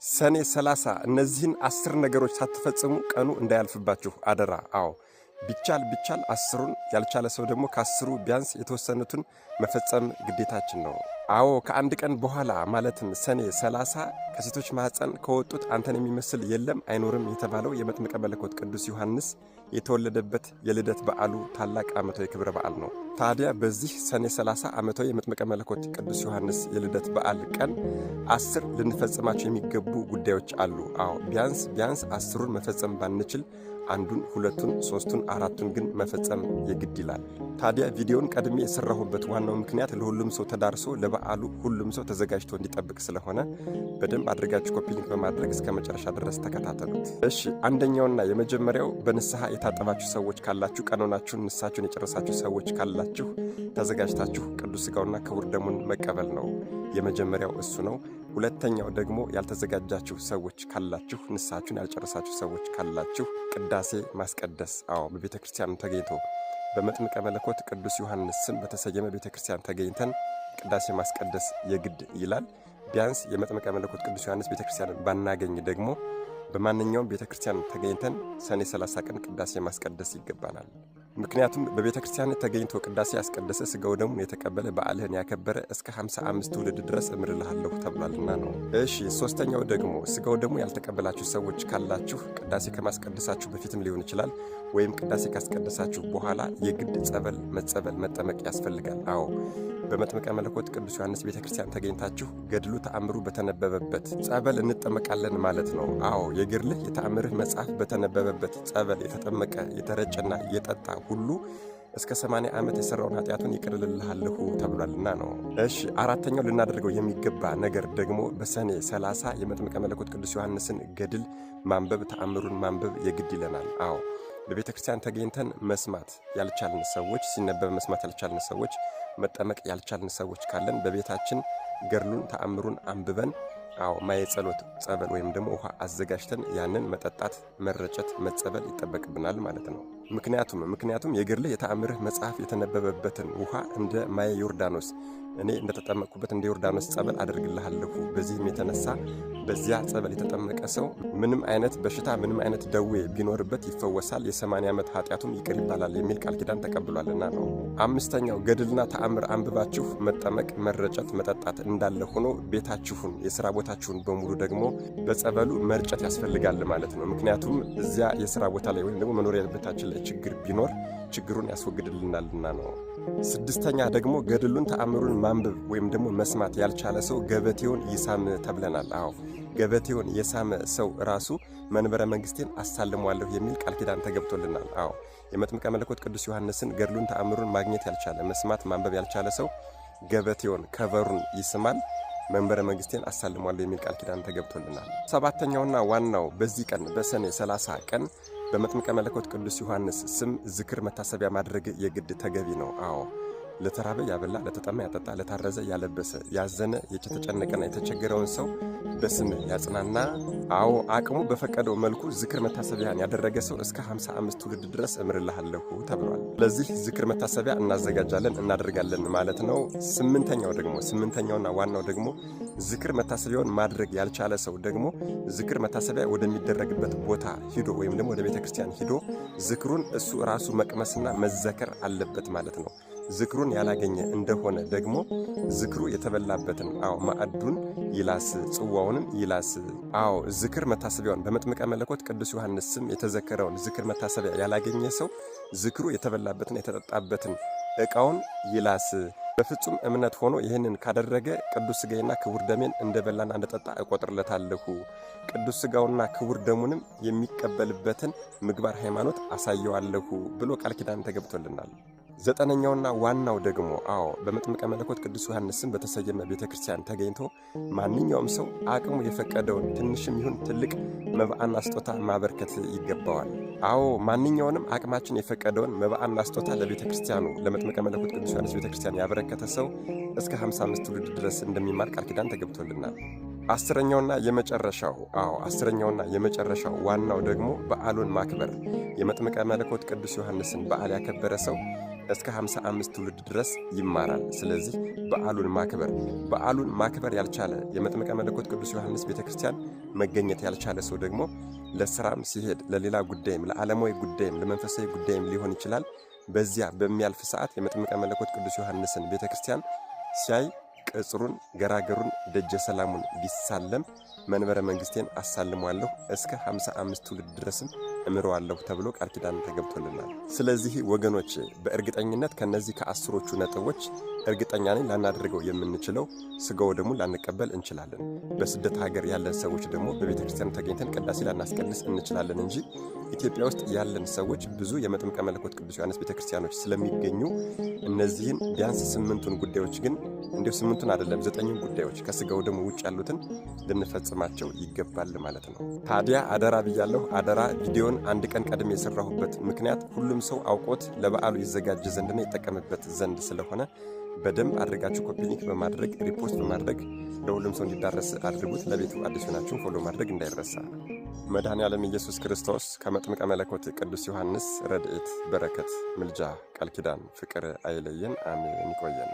ሰኔ 30 እነዚህን 10 ነገሮች ሳትፈጽሙ ቀኑ እንዳያልፍባችሁ አደራ። አዎ ቢቻል 10ሩን ያልቻለ ሰው ደግሞ ከ10ሩ ቢያንስ የተወሰኑትን መፈጸም ግዴታችን ነው። አዎ ከአንድ ቀን በኋላ ማለትም ሰኔ 30 ከሴቶች ማህፀን ከወጡት አንተን የሚመስል የለም አይኖርም የተባለው የመጥምቀ መለኮት ቅዱስ ዮሐንስ የተወለደበት የልደት በዓሉ ታላቅ ዓመታዊ ክብረ በዓል ነው። ታዲያ በዚህ ሰኔ 30 ዓመታዊ የመጥምቀ መለኮት ቅዱስ ዮሐንስ የልደት በዓል ቀን 10 ልንፈጽማቸው የሚገቡ ጉዳዮች አሉ። አዎ ቢያንስ 10ሩን መፈጸም ባንችል አንዱን፣ ሁለቱን፣ ሶስቱን፣ አራቱን ግን መፈጸም የግድ ይላል። ታዲያ ቪዲዮውን ቀድሜ የሰራሁበት ዋናው ምክንያት ለሁሉም ሰው ተዳርሶ ለበዓሉ ሁሉም ሰው ተዘጋጅቶ እንዲጠብቅ ስለሆነ በደንብ አድርጋችሁ ኮፒ ሊንክ በማድረግ እስከ መጨረሻ ድረስ ተከታተሉት። እሺ፣ አንደኛውና የመጀመሪያው በንስሐ የታጠባችሁ ሰዎች ካላችሁ፣ ቀኖናችሁን ንስሐችሁን የጨረሳችሁ ሰዎች ካላችሁ ተዘጋጅታችሁ ቅዱስ ሥጋውና ክቡር ደሙን መቀበል ነው። የመጀመሪያው እሱ ነው። ሁለተኛው ደግሞ ያልተዘጋጃችሁ ሰዎች ካላችሁ፣ ንስሐችሁን ያልጨረሳችሁ ሰዎች ካላችሁ ቅዳሴ ማስቀደስ። አዎ በቤተ ክርስቲያን ተገኝቶ በመጥምቀ መለኮት ቅዱስ ዮሐንስ ስም በተሰየመ ቤተ ክርስቲያን ተገኝተን ቅዳሴ ማስቀደስ የግድ ይላል። ቢያንስ የመጥምቀ መለኮት ቅዱስ ዮሐንስ ቤተ ክርስቲያንን ባናገኝ ደግሞ በማንኛውም ቤተ ክርስቲያን ተገኝተን ሰኔ 30 ቀን ቅዳሴ ማስቀደስ ይገባናል። ምክንያቱም በቤተ ክርስቲያን ተገኝቶ ቅዳሴ ያስቀደሰ ሥጋው ደሙን የተቀበለ በዓልህን ያከበረ እስከ 55 ትውልድ ድረስ እምርልሃለሁ ተብሏልና ነው። እሺ፣ ሶስተኛው ደግሞ ሥጋው ደሙ ያልተቀበላችሁ ሰዎች ካላችሁ ቅዳሴ ከማስቀደሳችሁ በፊትም ሊሆን ይችላል ወይም ቅዳሴ ካስቀደሳችሁ በኋላ የግድ ጸበል መጠመቅ ያስፈልጋል። አዎ በመጥምቀ መለኮት ቅዱስ ዮሐንስ ቤተ ክርስቲያን ተገኝታችሁ ገድሉ ተአምሩ በተነበበበት ጸበል እንጠመቃለን ማለት ነው። አዎ የገድልህ የተአምርህ መጽሐፍ በተነበበበት ጸበል የተጠመቀ የተረጨና የጠጣ ሁሉ እስከ 80 ዓመት የሠራውን ኃጢአቱን ይቅር እልልሃለሁ ተብሏልና ነው። እሺ፣ አራተኛው ልናደርገው የሚገባ ነገር ደግሞ በሰኔ 30 የመጥምቀ መለኮት ቅዱስ ዮሐንስን ገድል ማንበብ፣ ተአምሩን ማንበብ የግድ ይለናል። አዎ በቤተ ክርስቲያን ተገኝተን መስማት ያልቻልን ሰዎች፣ ሲነበብ መስማት ያልቻልን ሰዎች፣ መጠመቅ ያልቻልን ሰዎች ካለን በቤታችን ገድሉን ተአምሩን አንብበን አዎ ማየ ጸሎት ጸበል ወይም ደግሞ ውሃ አዘጋጅተን ያንን መጠጣት፣ መረጨት፣ መጸበል ይጠበቅብናል ማለት ነው። ምክንያቱም የገድልህ የተአምርህ መጽሐፍ የተነበበበትን ውሃ እንደ ማየ ዮርዳኖስ እኔ እንደተጠመቅኩበት እንደ ዮርዳኖስ ጸበል አደርግልሃለሁ። በዚህም የተነሳ በዚያ ጸበል የተጠመቀ ሰው ምንም አይነት በሽታ ምንም አይነት ደዌ ቢኖርበት ይፈወሳል፣ የ80 ዓመት ኃጢአቱም ይቅር ይባላል የሚል ቃል ኪዳን ተቀብሏልና ነው። አምስተኛው ገድልና ተአምር አንብባችሁ መጠመቅ፣ መረጨት፣ መጠጣት እንዳለ ሆኖ ቤታችሁን የሥራ ቦታችሁን በሙሉ ደግሞ በጸበሉ መርጨት ያስፈልጋል ማለት ነው። ምክንያቱም እዚያ የሥራ ቦታ ላይ ወይም ደግሞ መኖሪያ ቤታችን ላይ ችግር ቢኖር ችግሩን ያስወግድልናልና ነው። ስድስተኛ ደግሞ ገድሉን ተአምሩን ማንበብ ወይም ደግሞ መስማት ያልቻለ ሰው ገበቴውን ይሳም ተብለናል። አዎ ገበቴውን የሳመ ሰው ራሱ መንበረ መንግስቴን አሳልሟለሁ የሚል ቃል ኪዳን ተገብቶልናል። አዎ የመጥምቀ መለኮት ቅዱስ ዮሐንስን ገድሉን ተአምሩን ማግኘት ያልቻለ መስማት ማንበብ ያልቻለ ሰው ገበቴውን ከበሩን ይስማል፣ መንበረ መንግስቴን አሳልሟለሁ የሚል ቃል ኪዳን ተገብቶልናል። ሰባተኛውና ዋናው በዚህ ቀን በሰኔ 30 ቀን በመጥምቀ መለኮት ቅዱስ ዮሐንስ ስም ዝክር መታሰቢያ ማድረግ የግድ ተገቢ ነው። አዎ ለተራበ ያበላ፣ ለተጠማ ያጠጣ፣ ለታረዘ ያለበሰ፣ ያዘነ የተጨነቀና የተቸገረውን ሰው በስም ያጽናና። አዎ አቅሙ በፈቀደው መልኩ ዝክር መታሰቢያን ያደረገ ሰው እስከ 55 ትውልድ ድረስ እምርልሃለሁ ተብሏል። ለዚህ ዝክር መታሰቢያ እናዘጋጃለን እናደርጋለን ማለት ነው። ስምንተኛውና ዋናው ደግሞ ዝክር መታሰቢያውን ማድረግ ያልቻለ ሰው ደግሞ ዝክር መታሰቢያ ወደሚደረግበት ቦታ ሂዶ ወይም ደግሞ ወደ ቤተ ክርስቲያን ሂዶ ዝክሩን እሱ ራሱ መቅመስና መዘከር አለበት ማለት ነው። ዝክሩን ያላገኘ እንደሆነ ደግሞ ዝክሩ የተበላበትን ማዕዱን ይላስ፣ ጽዋውንም ይላስ። አዎ ዝክር መታሰቢያውን በመጥምቀ መለኮት ቅዱስ ዮሐንስ ስም የተዘከረውን ዝክር መታሰቢያ ያላገኘ ሰው ዝክሩ የተበላበትን የተጠጣበትን ዕቃውን ይላስ። በፍጹም እምነት ሆኖ ይህንን ካደረገ ቅዱስ ሥጋዬና ክቡር ደሜን እንደበላና እንደጠጣ እቆጥርለታለሁ፣ ቅዱስ ሥጋውና ክቡር ደሙንም የሚቀበልበትን ምግባር ሃይማኖት አሳየዋለሁ ብሎ ቃል ኪዳን ተገብቶልናል። ዘጠነኛውና ዋናው ደግሞ አዎ በመጥምቀ መለኮት ቅዱስ ዮሐንስ ስም በተሰየመ ቤተ ክርስቲያን ተገኝቶ ማንኛውም ሰው አቅሙ የፈቀደውን ትንሽም ይሁን ትልቅ መባዕና ስጦታ ማበርከት ይገባዋል። አዎ ማንኛውንም አቅማችን የፈቀደውን መባዕና ስጦታ ለቤተ ክርስቲያኑ ለመጥምቀ መለኮት ቅዱስ ዮሐንስ ቤተ ክርስቲያን ያበረከተ ሰው እስከ 55 ትውልድ ድረስ እንደሚማር ቃል ኪዳን ተገብቶልናል። አስረኛውና የመጨረሻው ዋናው ደግሞ በዓሉን ማክበር። የመጥምቀ መለኮት ቅዱስ ዮሐንስን በዓል ያከበረ ሰው እስከ 55 ትውልድ ድረስ ይማራል። ስለዚህ በዓሉን ማክበር ያልቻለ የመጥምቀ መለኮት ቅዱስ ዮሐንስ ቤተክርስቲያን መገኘት ያልቻለ ሰው ደግሞ ለስራም ሲሄድ ለሌላ ጉዳይም ለዓለማዊ ጉዳይም ለመንፈሳዊ ጉዳይም ሊሆን ይችላል። በዚያ በሚያልፍ ሰዓት የመጥምቀ መለኮት ቅዱስ ዮሐንስን ቤተክርስቲያን ሲያይ ቅጽሩን ገራገሩን ደጀ ሰላሙን ቢሳለም መንበረ መንግስቴን አሳልሟለሁ እስከ 55 ትውልድ ድረስም እምረዋለሁ ተብሎ ቃል ኪዳን ተገብቶልናል። ስለዚህ ወገኖች በእርግጠኝነት ከነዚህ ከአስሮቹ ነጥቦች እርግጠኛ ነኝ ላናደርገው የምንችለው ስጋው ደግሞ ላንቀበል እንችላለን። በስደት ሀገር ያለን ሰዎች ደግሞ በቤተ ክርስቲያኑ ተገኝተን ቅዳሴ ላናስቀድስ እንችላለን እንጂ ኢትዮጵያ ውስጥ ያለን ሰዎች ብዙ የመጥምቀ መለኮት ቅዱስ ዮሐንስ ቤተ ክርስቲያኖች ስለሚገኙ እነዚህን ቢያንስ 8ቱን ጉዳዮች ግን እንዲሁ 8ቱን አይደለም 9ኙን ጉዳዮች ከስጋው ደግሞ ውጭ ያሉትን ልንፈጽማቸው ይገባል ማለት ነው። ታዲያ አደራ ብያለሁ። አደራ ቪዲዮን አንድ ቀን ቀድሜ የሰራሁበት ምክንያት ሁሉም ሰው አውቆት ለበዓሉ ይዘጋጅ ዘንድና ይጠቀምበት ዘንድ ስለሆነ በደንብ አድርጋችሁ ኮፒ ሊንክ በማድረግ ሪፖስት በማድረግ ለሁሉም ሰው እንዲዳረስ አድርጉት። ለቤቱ አዲስ ሆናችሁ ፎሎ ማድረግ እንዳይረሳ። መድኃኔዓለም ኢየሱስ ክርስቶስ ከመጥምቀ መለኮት ቅዱስ ዮሐንስ ረድኤት፣ በረከት፣ ምልጃ፣ ቃል ኪዳን፣ ፍቅር አይለየን። አሜን። ይቆየን።